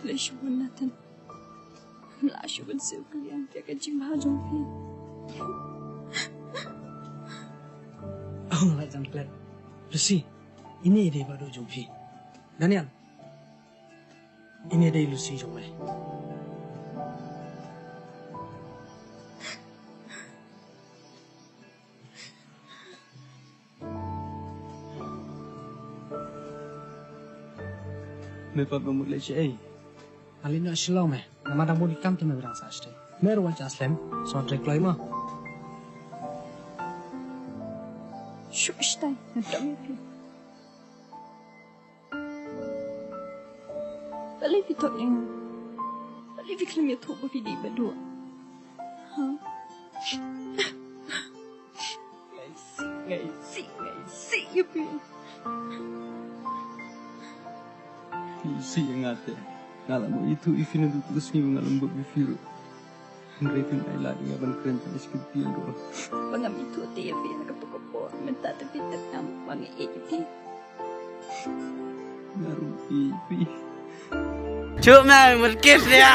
ليش ونتن لا شو بنسوي كليان في كجيم هاجم فيه Oh, macam pelat. Lucy, ini dia baru jumpa. Daniel, ini dia Lucy jumpa. Mereka bermula cai. Alin nak silau meh. Nama dah boleh kam tu merang sahaja. Meru wajah Aslam, soundtrack lagi mah. شو اشتاي ندمي فيه بلي في طقين بلي في كلمة توبة في دي بدو ها غيسي يا بي Isi yang ada. Ngalamu itu ifin itu terus ni ngalam berbiru. Mereka nak lagi ngaban keren tak seperti itu. Bangam itu dia fi nakapakapor minta tapi tak wangi itu Naru ifi. Cuma berkis dia.